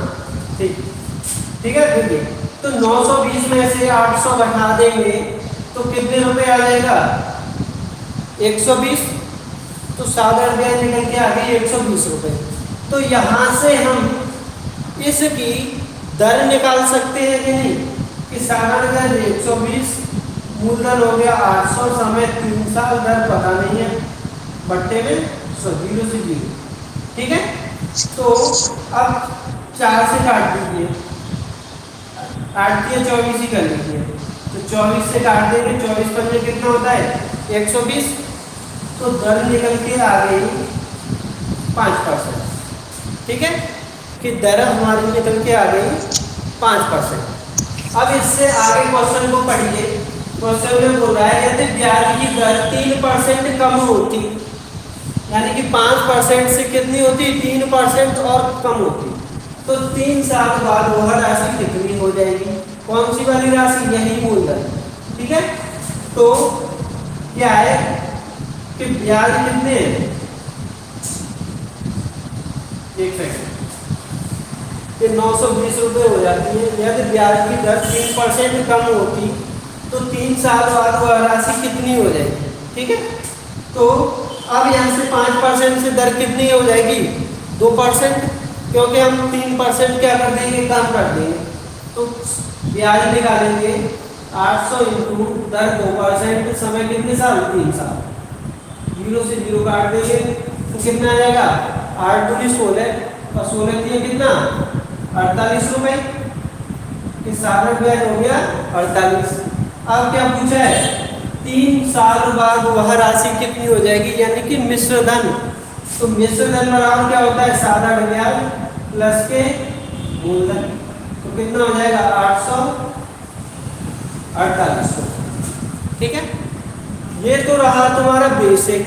ठीक है। देखिए तो 920 में से 800 घटा देंगे तो कितने रुपए आ जाएगा, 120। तो साधारण ब्याज निकल के आ गई 120 रुपए। तो यहाँ से हम इसकी दर निकाल सकते हैं कि नहीं, कि साधारण ब्याज 120, मूलधन हो गया 800, समय 3 साल, दर पता नहीं है, बट्टे में 0 से 0। ठीक है, तो अब 4 से काट दीजिए, 8 या 24 ही कर लीजिए। तो 24 से काट देंगे, 24 पर में कितना होता है 120। तो दर निकल के आ गई 5%। ठीक है, कि दर हमारी निकल के आ गई 5%। अब इससे आगे क्वेश्चन को पढ़िए। क्वेश्चन में बोल रहा है यदि ब्याज की दर 3% कम होती, यानी कि 5% से कितनी होती, 3% और कम होती, तो 3 साल बाद वह राशि कितनी हो जाएगी? कौन सी वाली राशि, यही मूलधन। ठीक है, तो क्या है कि ब्याज कितने, एक सेकंड, कि 920 रुपये हो जाती है। यदि ब्याज की दर 3% कम होती तो 3 साल बाद वह राशि कितनी हो जाएगी? ठीक है, तो अब यहाँ से 5% से दर कितनी हो जाएगी 2%, क्योंकि हम 3% क्या कर देंगे कम कर देंगे, तो ब्याज निकालेंगे 800 इंटू दर 2%, समय कितने साल 3 साल, 0 से 0 काट देंगे तो कितना आ जाएगा 8 दूनी 16 और 16 दिए कितना 48 रुपए, इस साधारण ब्याज हो गया 48। अब क्या पूछा है 3 साल बाद वह राशि कितनी हो जाएगी, यानी कि मिश्र धन। तो मिश्र धन बराबर क्या होता है साधारण ब्याज प्लस के मूलधन, तो कितना हो जाएगा 848। ठीक है, ये तो रहा तुम्हारा बेसिक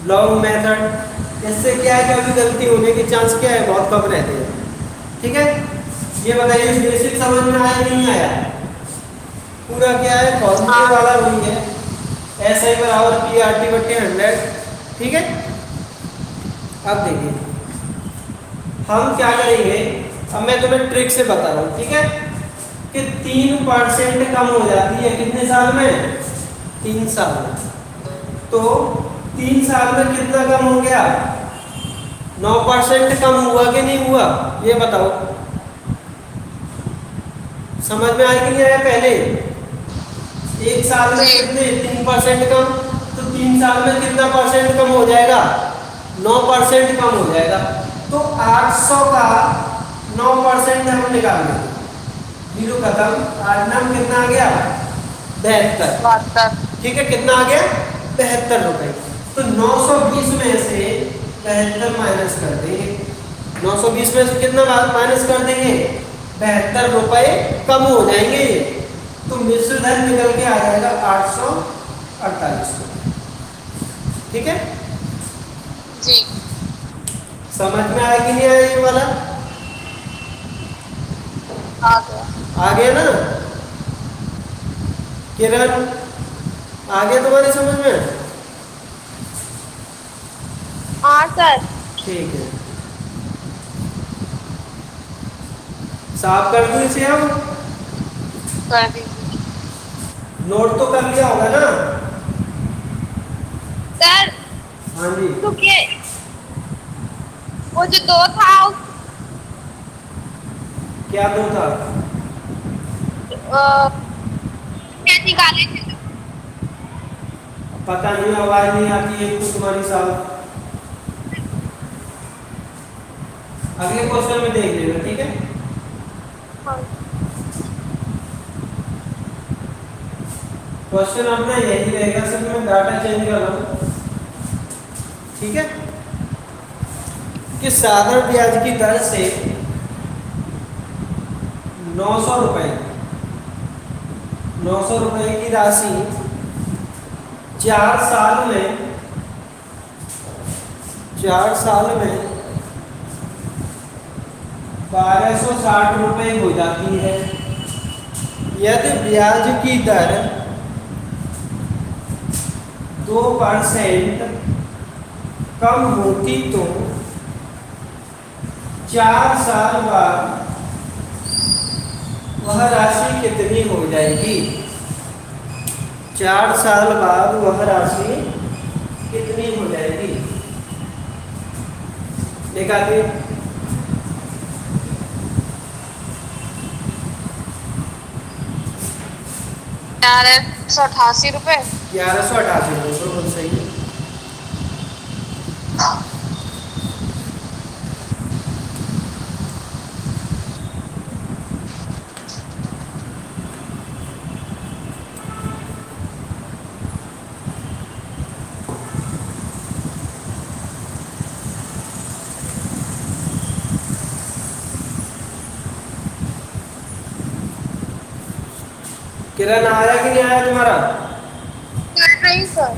लॉन्ग मेथड। इससे क्या है कि अभी गलती होने के चांस क्या है बहुत कम रहते हैं। ठीक है, ये बताइए बेसिक समझ में आया नहीं आया, पूरा क्या है फॉर्मूले वाला वही है SI बराबर PRT बटे 100। ठीक है, अब देखिए हम क्या करेंगे, अब मैं तुम्हें ट्रिक से बता रहा हूँ। ठीक है, कि 3% कम हो जाती है कितने साल में 3 साल में, तो 3 साल में कितना कम हो गया 9% कम हुआ कि नहीं हुआ, ये बताओ। समझ में आया कि नहीं आया, पहले 1 साल में कितने 3% कम, तो 3 साल में कितना परसेंट कम हो जाएगा 9% कम हो जाएगा। तो 800 का 9% हम निकाल देंगे, 0 खत्म, 8 नाम कितना आ गया 72। ठीक है, कितना आ गया 72 रुपए। तो 920 में से 72 माइनस कर देंगे, 920 में से कितना माइनस कर देंगे 72 रुपए कम हो जाएंगे, तो मिश्र धन निकल के आ जाएगा 848। ठीक है जी, समझ में आया कि नहीं आया ये वाला, आ गया। आ गया ना किरण, आ गया तुम्हारी समझ में। हाँ सर। ठीक है, साफ कर दूं इसे हम, कर दीजिए नोट तो कर लिया होगा ना। सर। हाँ जी, रुकिए, वो जो 2 था क्या दो था क्या निकाले थे। पता नहीं, आवाज नहीं आती है कुछ तुम्हारी साफ। अगले क्वेश्चन में देख लेना। ठीक है, हाँ। क्वेश्चन अपना यही रहेगा, सिर्फ मैं डाटा चेंज कर रहा हूँ। ठीक है, कि साधारण ब्याज की दर से 900 रुपए 900 रुपए की राशि 4 साल में 1260 रुपए हो जाती है। यदि ब्याज की दर 2% कम होती तो 4 साल बाद वह राशि कितनी हो जाएगी, 4 साल बाद वह राशि कितनी हो जाएगी, निकालिए। 1188 रुपए। 1188 बिल्कुल सही है। किरण आया कि नहीं आया तुम्हारा, कर रही सर।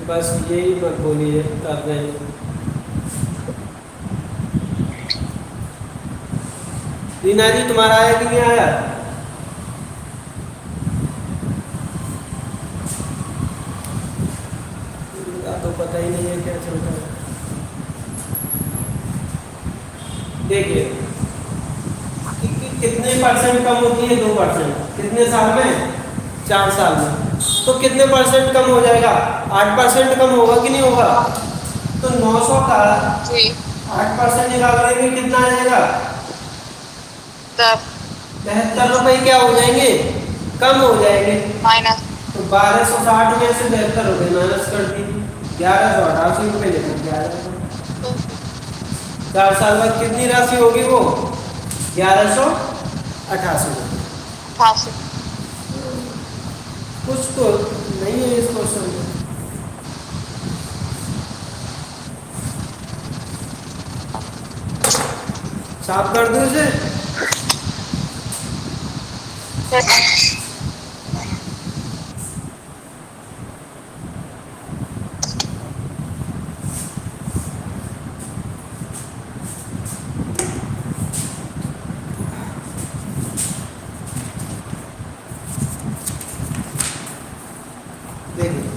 बस यही मत बोलिए कर रहे हैं। रीना जी तुम्हारा आया कि नहीं आया, तो पता ही नहीं है क्या चलता है। देखिए कितने परसेंट कम होती है 2%, कितने साल में 4 साल में, तो कितने परसेंट कम हो जाएगा? 8% कम होगा कि नहीं होगा? तो 900 का जी 8% निकाल लेंगे, कितना आ जाएगा? तब 72 रुपए क्या हो जाएंगे? कम हो जाएंगे। माइनस तो 1260 में से 72 रुपए माइनस कर दीजिए, 1188 रुपए लेकर के आ जाएगा। 4 साल बाद कितनी राशि होगी वो? 1188 रुपए। 88 कुछ तो नहीं है इस क्वेश्चन में। साफ कर दूं इसे? देखिए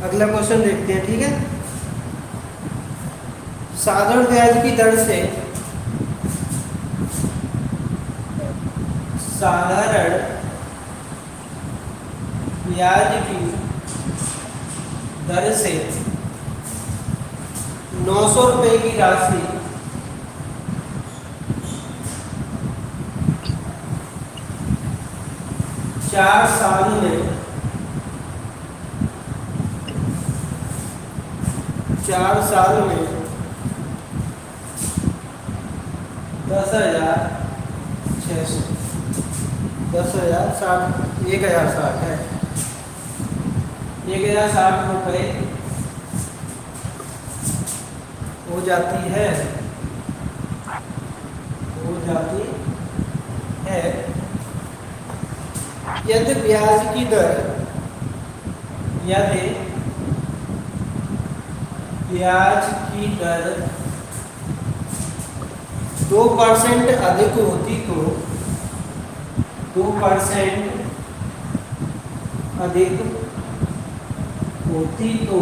अगला क्वेश्चन देखते हैं, ठीक है। साधारण ब्याज की दर से साधारण ब्याज की दर से 900 रुपए की राशि चार साल में 10,600 10,060 1,060 है, 1,060 रुपए हो जाती है यदि ब्याज की दर 2% अधिक होती तो 2% अधिक होती तो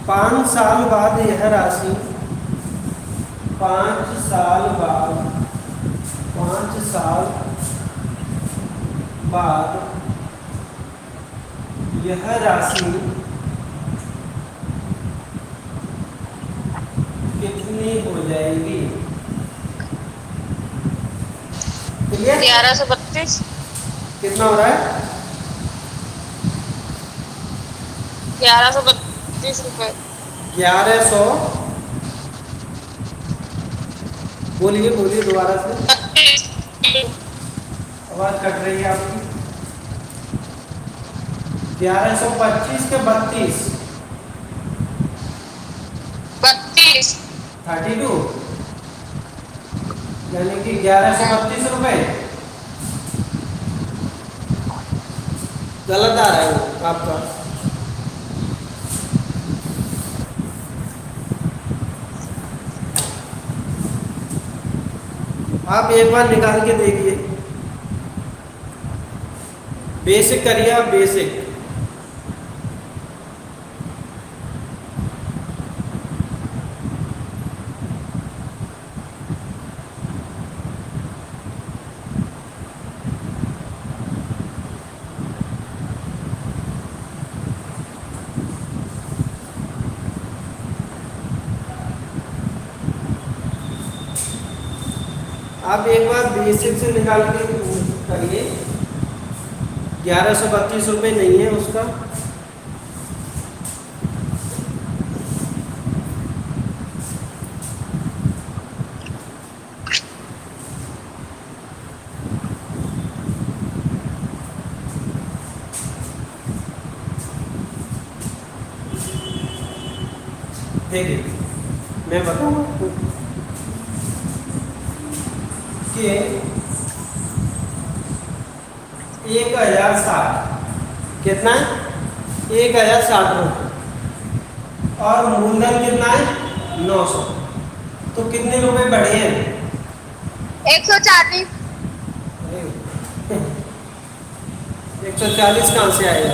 5 साल बाद यह राशि 5 साल बाद यह राशि कितनी हो जाएगी? क्लियर? 1132 कितना हो रहा है? 1132 रुपए 1100। बोलिए दोबारा से, आवाज कट रही है आपकी। 1125 के 32 32 यानी कि 1132 रुपए। गलत आ रहा है वो आपका। आप एक बार निकाल के देखिए, बेसिक करिए आप, बेसिक। आप एक बार बेसिक से निकाल के करिए। 1132 रुपये नहीं है उसका। देखिए मैं बताऊँ आपको कि 1060 कितना है? 1060 रुपये और मूलधन कितना है? 900। तो कितने रुपए बढ़े हैं? 140 140 कहाँ से आएगा?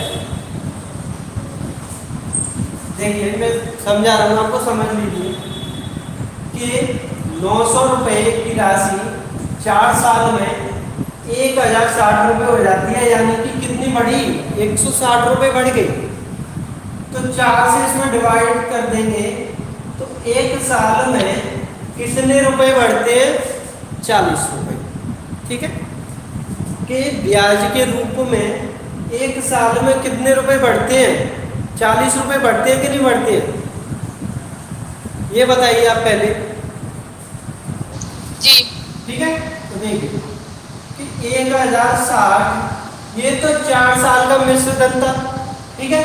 देखिए मैं समझा रहा हूँ आपको, समझ लीजिए कि 900 रुपये की राशि 4 साल में 1060 रुपये हो जाती है, यानी कि कितनी बढ़ी, 160 रुपये बढ़ गई। तो 4 से इसमें डिवाइड कर देंगे तो एक साल में कितने रुपए बढ़ते हैं, 40 रुपये। ठीक है, कि ब्याज के रूप में एक साल में कितने रुपए बढ़ते हैं, 40 रुपये बढ़ते हैं कि नहीं बढ़ते हैं, ये बताइए आप पहले। जी। ठीक है, तो देखिए कि 1060 ये तो 4 साल का मिश्र धन था। ठीक है,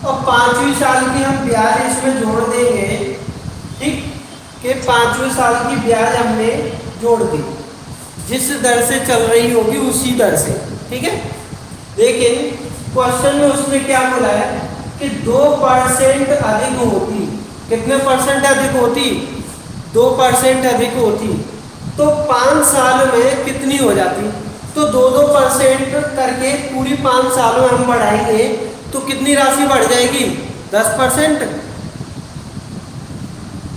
और 5वीं साल की हम ब्याज इसमें जोड़ देंगे। ठीक, कि 5वें साल की ब्याज हमने जोड़ दी, जिस दर से चल रही होगी उसी दर से। ठीक है, लेकिन क्वेश्चन में उसने क्या बोला है कि 2% अधिक होती, कितने परसेंट अधिक होती, 2% अधिक होती, तो 5 साल में कितनी हो जाती, तो 2% करके पूरी 5 साल में हम बढ़ाएंगे तो कितनी राशि बढ़ जाएगी, 10%।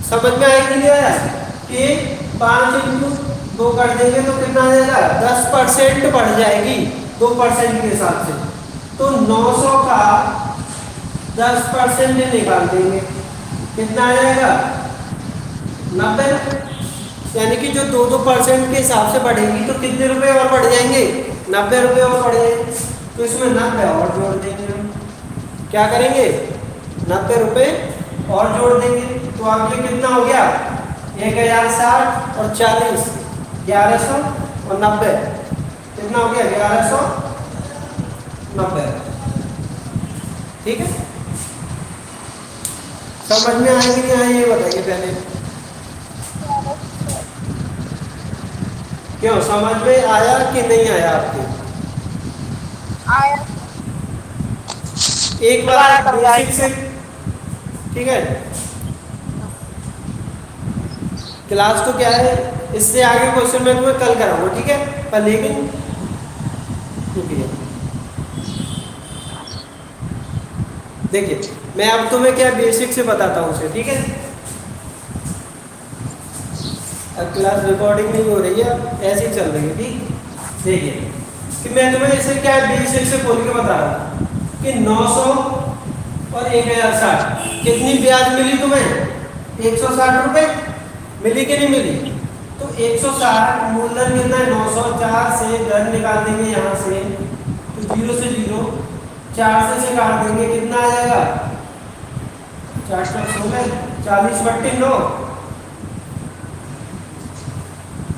समझ में आएगी नहीं आया कि 5 इंटू 2 कर देंगे तो कितना आ जाएगा, 10% बढ़ जाएगी 2% के हिसाब से। तो 900 का 10% निकाल देंगे, कितना आ जाएगा, 90। यानी कि जो 2% के हिसाब से बढ़ेगी तो कितने रुपए और बढ़ जाएंगे, 90 रुपये और बढ़ जाएंगे। तो इसमें 90 और जोड़ देंगे हम, क्या करेंगे, 90 रुपये और जोड़ देंगे। तो आप ये कितना हो गया, 1060 और 40, 1100 और 90, कितना हो गया, 1190। ठीक है, समझ में आएगी नहीं आए ये बताइए पहले। क्यों, समझ में आया कि नहीं आया आपके, आया। एक बार बेसिक से। ठीक है, क्लास तो क्या है, इससे आगे क्वेश्चन मैं तुम्हें कल कराऊंगा। ठीक है, पर लेकिन देखिए मैं अब तुम्हें क्या बेसिक से बताता हूँ उसे। ठीक है, अब क्लास रिकॉर्डिंग नहीं हो रही है, ऐसे ही चल रही है। ठीक, देखिए कि मैं तुम्हें इसे क्या बेसिक से बोल के बता रहा हूँ कि 900 और 1060 कितनी ब्याज मिली तुम्हें, 160 रुपये मिली कि नहीं मिली। तो 160 मूलधन कितना है, 900, 4 से धन निकाल देंगे यहाँ से, तो 0 से 0, 4 से काट देंगे, कितना आ जाएगा, 416, 40/9,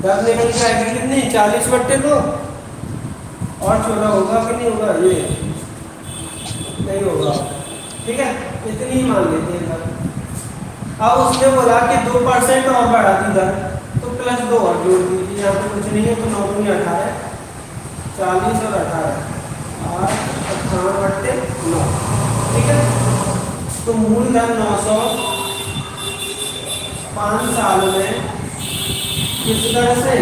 धन निकल के आएगी कितनी, 40/9। और छोटा होगा कि नहीं होगा, ये नहीं होगा। ठीक है, इतनी ही मान लेते हैं। अब उसने बोला कि 2% और बढ़ा दी दर, तो +2 और जोड़ दीजिए, यहाँ पे कुछ नहीं है तो 9 दूनी 18, 40 और 18, 58/9। ठीक है, तो मूलधन 900 5 साल में किस दर से,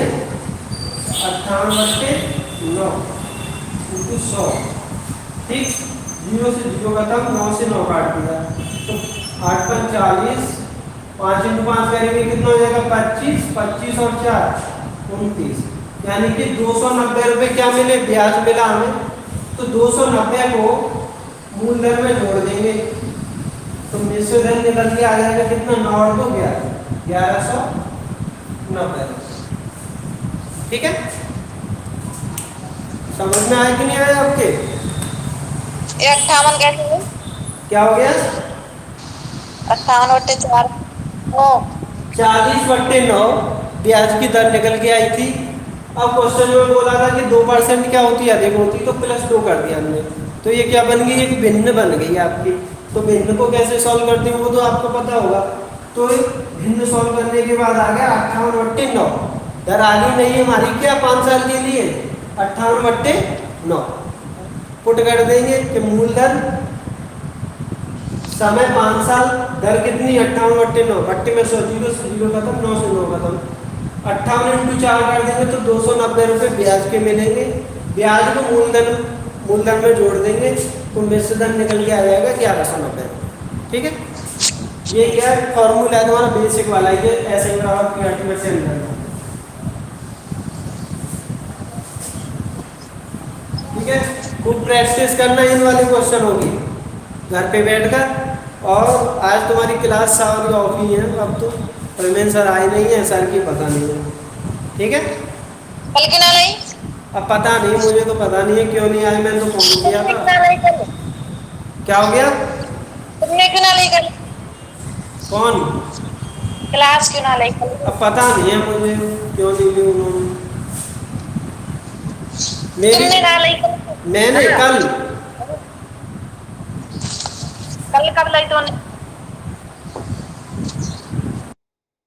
58/9 × 100। ठीक, 0 से 0 खत्म, 9 से 9 काट दिया, तो 8 × 40, 5 × 5 करेंगे कितना हो जाएगा, 25, 25 और 4 29, यानी कि 290 रुपये क्या मिले, ब्याज मिला हमें। तो 290 को मूलधन में जोड़ देंगे तो मिश्र धन निकल के आ जाएगा कितना, 9 और 2 1190। ठीक है, समझ में आया कि नहीं आया आपके, 58 कैसे हुए? क्या हो गया, 58/4, 40/9 ब्याज की दर निकल के आई थी। अब क्वेश्चन में बोला था कि 2% क्या होती है, अधिक होती, तो +2 कर दिया हमने। तो ये क्या बन गई, एक भिन्न बन गई आपकी। तो भिन्न को कैसे सॉल्व करते हैं वो तो आपको पता होगा। तो भिन्न सॉल्व करने के बाद आ गया 58/9, दर आ गई नहीं हमारी क्या, 5 साल के लिए 58/9 पुट कर देंगे कि मूलधन समय 5 साल, दर कितनी, 58/9, 80 में 100, 0 से 0 खत्म, 9 से 9 खत्म, 58 × 4 कर देंगे तो 290 रुपये ब्याज के मिलेंगे। ब्याज को मूलधन में जोड़ देंगे तो मिश्र धन निकल के आ जाएगा 1190। ठीक है। ये क्या है, फॉर्मूला है तुम्हारा बेसिक वाला, ये ऐसे ही बराबर पी अल्टीमेट से अंदर। ठीक है, खूब प्रैक्टिस करना, इन वाले क्वेश्चन होगी घर पे बैठकर। और आज तुम्हारी क्लास सारी ऑफ ही है, अब तो रमेन सर आए नहीं है, सर की पता नहीं है। ठीक है, कल किना लाई अब पता नहीं, मुझे तो पता नहीं है क्यों नहीं आए, मैंने तो फोन किया तुमने था। किना लाई कल क्या हो गया? तुमने क्यों ना लाई कल कौन? क्लास क्यों ना लाई कल अब पता नहीं है मुझे क्यों नहीं ली उन्होंने। मेरी तुमने ना लाई कल मैंने हाँ, कल कल कब लाई तो